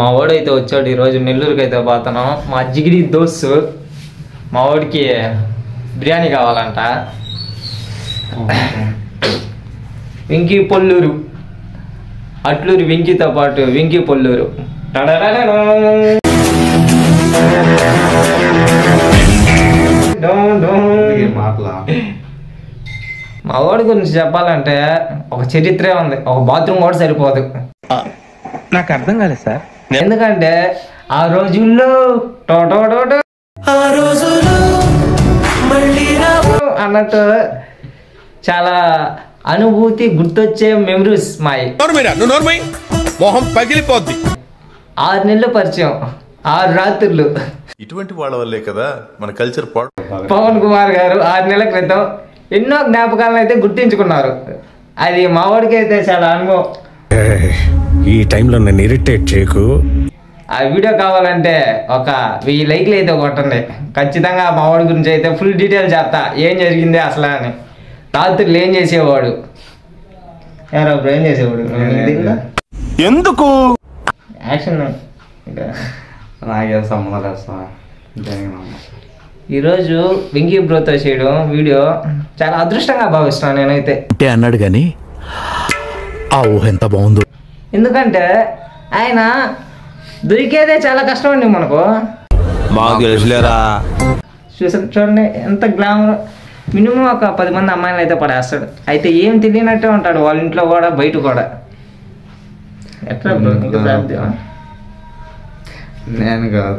మా వాడైతే వచ్చాడు ఈరోజు నెల్లూరుకి అయితే పోతున్నాం. మా జిగిడి దోస్తు మా వాడికి బిర్యానీ కావాలంట. వెంకీ పొల్లూరు అట్లూరు వెంకీతో పాటు వెంకీ పొల్లూరు. మా వాడి గురించి చెప్పాలంటే ఒక చరిత్రే ఉంది, ఒక బాత్రూమ్ కూడా సరిపోదు. నాకు అర్థం కాలేదు సార్. ఎందుకంటే ఆ రోజుల్లో అన్నట్టు చాలా అనుభూతి గుర్తొచ్చే మెమరీస్ మాయి. మొహం పగిలిపోద్ది. 6 నెలలు పరిచయం, 6 రాత్రులు. ఇటువంటి వాళ్ళ వల్లే కదా మన కల్చర్ పవన్ కుమార్ గారు 6 నెలల క్రితం ఎన్నో జ్ఞాపకాలను అయితే గుర్తించుకున్నారు. అది మా వాడికి అయితే చాలా అనుభవం. ఈ టైంలో నన్ను ఇరిటేట్ చేయకు. ఆ వీడియో కావాలంటే ఒక 1000 లైక్లు అయితే కొట్టండి. ఖచ్చితంగా మా వాడి గురించి అయితే ఫుల్ డీటెయిల్ చెప్తా, ఏం జరిగింది అసలు అని. రాత్రులు ఏం చేసేవాడు, ఎవరప్పుడు ఏం చేసేవాడు, ఎందుకు యాక్షన్. నాకేం సంబంధం లేదు. ఈరోజు వెంకీ బ్రోతో చేయడం వీడియో చాలా అదృష్టంగా భావిస్తున్నాను నేనైతే. అంటే అన్నాడు కానీ ఆ ఊహ ఎంత బాగుందో. ఎందుకంటే ఆయన దొరికేదే చాలా కష్టం అండి మనకు. చూడండి ఎంత గ్లామర్. మినిమం ఒక 10 మంది అమ్మాయిలు అయితే పడేస్తాడు. అయితే ఏం తెలియనట్టే ఉంటాడు వాళ్ళ ఇంట్లో కూడా బయట కూడా. ఎట్లా నేను కాదు,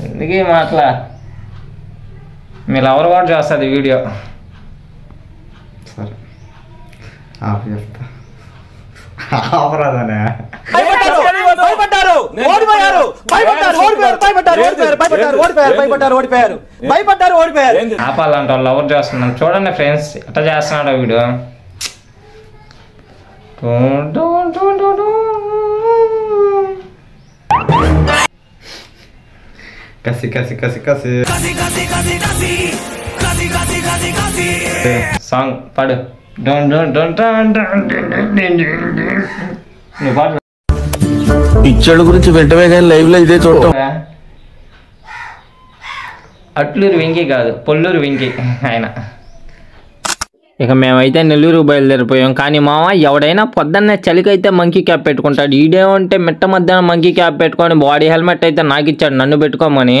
ఎందుకే మాట్లా మీరు ఎవరు కూడా చేస్తుంది వీడియో. సరే చేస్తా. ఆపరాదనే ఆపాలంటే వాళ్ళు ఎవరు చేస్తున్నాం చూడండి ఫ్రెండ్స్, ఎట్లా చేస్తున్నాడు వీడియో. కసి కసి కసి కసి సాంగ్ పాడు. పిచ్చోళ్ళ గురించి వెంటనే కానీ లైవ్ లో ఇదే చూడటం. అట్లూరు వెంకీ కాదు, పొల్లూరు వెంకీ ఆయన. ఇక మేమైతే నెల్లూరు బయలుదేరిపోయాం. కానీ మామ ఎవడైనా పొద్దున్నే చలికైతే మంకీ క్యాప్ పెట్టుకుంటాడు. ఈడేమంటే మిట్ట మధ్యాహ్నం మంకీ క్యాప్ పెట్టుకొని బాడీ హెల్మెట్ అయితే నాకు ఇచ్చాడు నన్ను పెట్టుకోమని.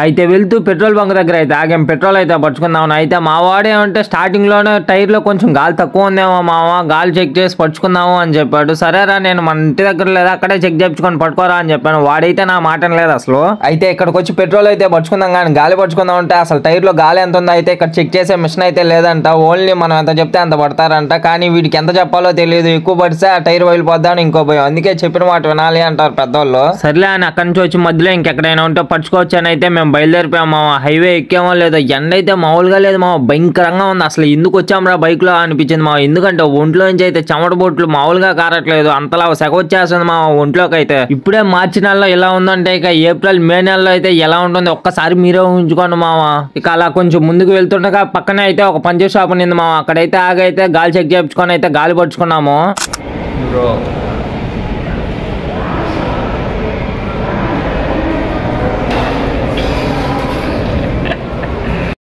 అయితే వెళ్తూ పెట్రోల్ బంక్ దగ్గర అయితే ఆగాం, పెట్రోల్ అయితే పట్టుకుందాం. అయితే మా వాడేమంటే స్టార్టింగ్లోనే టైర్లో కొంచెం గాలి తక్కువ ఉందేమో మామ, గాలి చెక్ చేసి పట్టుకుందాము అని చెప్పాడు. సరేరా నేను మన ఇంటి దగ్గర లేదా అక్కడే చెక్ చేయించుకొని పట్టుకోరా అని చెప్పాను. వాడైతే నా మాట లేదు అసలు. అయితే ఇక్కడికి వచ్చి పెట్రోల్ అయితే పట్టుకుందాం కానీ గాలి పట్టుకుందాం అంటే అసలు టైర్లో గాలి ఎంత ఉందో అయితే ఇక్కడ చెక్ చేసే మిషన్ అయితే లేదంట. ఓన్లీ మనం ఎంత చెప్తే అంత పడతారంట. కానీ వీడికి ఎంత చెప్పాలో తెలియదు, ఎక్కువ పడితే ఆ టైర్ వెళ్ళిపోద్దామని ఇంకో భయం. అందుకే చెప్పిన మాట వినాలి అంటారు పెద్దవాళ్ళు. సర్లే అని అక్కడి నుంచి వచ్చి మధ్యలో ఇంకెక్కడైనా ఉంటే పట్టుకోవచ్చు అని అయితే మేము బయలుదేరిపోయాము. హైవే ఎక్కామో లేదో, ఎండ అయితే మామూలుగా లేదు మా, భయంకరంగా ఉంది. అసలు ఎందుకు వచ్చామరా బైక్ లో అనిపించింది మా. ఎందుకంటే ఒంట్లో నుంచి అయితే చెమట బొట్లు మామూలుగా కారట్లేదు, అంతలా సెగ వచ్చేస్తుంది మా ఒంట్లోకి అయితే. ఇప్పుడే మార్చి నెలలో ఇలా ఉందంటే ఇక ఏప్రిల్ మే నెలలో అయితే ఎలా ఉంటుంది ఒక్కసారి మీరే ఊహించుకోండి మామ. ఇక అలా కొంచెం ముందుకు వెళ్తుండగా పక్కనే అయితే ఒక పంచర్ షాప్ ఉంది మామ. అక్కడైతే ఆగైతే గాలి చెక్ చేయించుకొని అయితే గాలి పట్టుకున్నాము.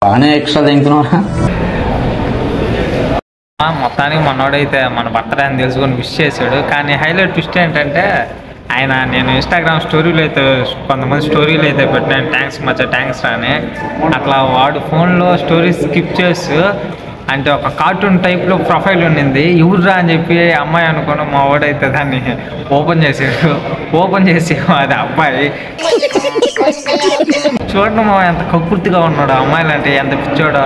బాగానే ఎక్స్ట్రా తింటున్నా. మొత్తానికి మనోడైతే మన బర్త్డే అని తెలుసుకొని విష్ చేశాడు. కానీ హైలైట్ ట్విస్ట్ ఏంటంటే ఆయన, నేను ఇన్స్టాగ్రామ్ స్టోరీలు అయితే కొంతమంది స్టోరీలు అయితే పెట్టినాను, థ్యాంక్స్ అని. అట్లా వాడు ఫోన్లో స్టోరీస్ స్కిప్ చేస్తూ అంటే ఒక కార్టూన్ టైప్లో ప్రొఫైల్ ఉండింది. ఎవరురా అని చెప్పి అమ్మాయి అనుకోను, మా వాడైతే దాన్ని ఓపెన్ చేసాడు. ఓపెన్ చేసి అది అబ్బాయి. చూడండి మా ఎంత కక్కుర్తిగా ఉన్నాడు. అమ్మాయిలు అంటే ఎంత పిచ్చోడో.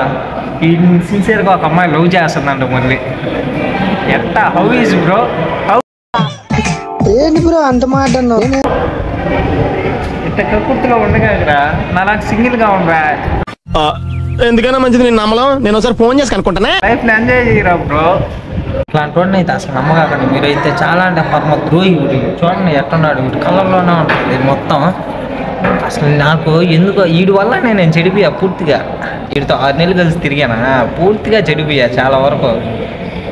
ఈ సిన్సియర్గా ఒక అమ్మాయి లవ్ చేస్తుందంట మళ్ళీ. ఎంత హౌ ఈజ్ బ్రో, హౌ ఏంటి బ్రో అంత మాట అన్నావు? ఇంత కక్కుర్తిగా ఉండగా నాకు సింగిల్గా ఉండరా. ఎందుకైనా మంచిది నేను నమ్మలం. నేను ఒకసారి ఫోన్ చేసి కనుక్కుంటానే. లైఫ్ ఎంజాయ్ చేయరా బ్రో. ఇట్లాంటి వాడిని అయితే అసలు నమ్మకండి మీరైతే. చాలా అంటే పరమ ద్రోహి. చూడండి ఎట్టున్నాడు, వీటి కళ్ళల్లోనే ఉంటుంది మొత్తం. అసలు నాకు ఎందుకో వీడి వల్ల నేను చెడిపోయా పూర్తిగా. వీడితో 6 నెలలు కలిసి తిరిగానా, పూర్తిగా చెడిపోయా చాలా వరకు.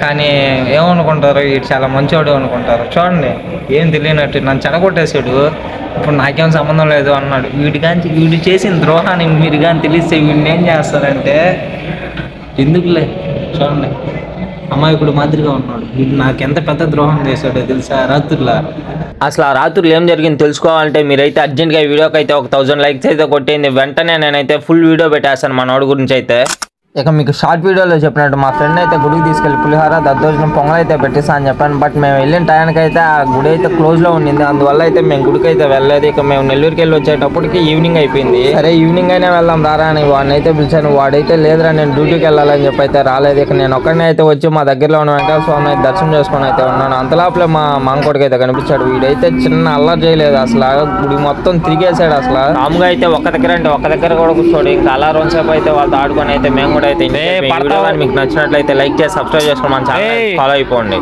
కానీ ఏమనుకుంటారు వీడు చాలా మంచివాడు అనుకుంటారు. చూడండి ఏం తెలియనట్టు నన్ను చెడగొట్టేసాడు, ఇప్పుడు నాకేం సంబంధం లేదు అన్నాడు. వీడు చేసిన ద్రోహాన్ని మీరు కానీ తెలిస్తే వీడిని ఏం చేస్తారంటే ఎందుకులే. చూడండి అమాయకుడు మాదిరిగా ఉన్నాడు. వీడు నాకు ఎంత పెద్ద ద్రోహం చేశాడో తెలుసా రాత్రులా. అసలు ఆ రాత్రులు ఏం జరిగింది తెలుసుకోవాలంటే మీరైతే అర్జెంట్గా ఈ వీడియోకి అయితే 1000 లైక్స్ అయితే కొట్టేయండి. వెంటనే నేనైతే ఫుల్ వీడియో పెట్టేస్తాను మనోడి గురించి అయితే. ఇక మీకు షార్ట్ వీడియోలో చెప్పినట్టు మా ఫ్రెండ్ అయితే గుడికి తీసుకెళ్ళి పులిహోర దద్దోజనం పొంగల్ అయితే పెట్టిస్తా అని చెప్పాను. బట్ మేము వెళ్ళిన టైంకి అయితే ఆ గుడి అయితే క్లోజ్లో ఉండింది, అందువల్ల అయితే మేము గుడికి అయితే వెళ్ళలేదు. ఇక మేము నెల్లూరుకి వెళ్ళి వచ్చేటప్పటికి ఈవినింగ్ అయిపోయింది. సరే ఈవినింగ్ అయినా వెళ్దాం రారా అని వాడిని అయితే పిలిచాను. వాడైతే లేదురా నేను డ్యూటీకి వెళ్ళాలని చెప్పి అయితే రాలేదు. ఇక నేను ఒక్కడినే అయితే వచ్చి మా దగ్గరలో ఉన్న వెంకటేశ్వర స్వామిని అయితే దర్శనం చేసుకొని అయితే ఉన్నాను. అంతలోపలే మా మాంకోడికి అయితే కనిపించాడు. వీడైతే చిన్న అల్లరి చేయలేదు అసలు, గుడి మొత్తం తిరిగేసాడు అసలు. రాముగా అయితే ఒక్క దగ్గర అంటే ఒక్క దగ్గర కూడా కూర్చోడు. ఇంకా అలా 2 సేపు అయితే వాళ్ళతో ఆడుకొని అయితే మేము కూడా అయితే మీకు నచ్చినట్లయితే లైక్ చేసి సబ్స్క్రైబ్ చేసుకొని మన ఛానల్ ఫాలో అయిపోండి.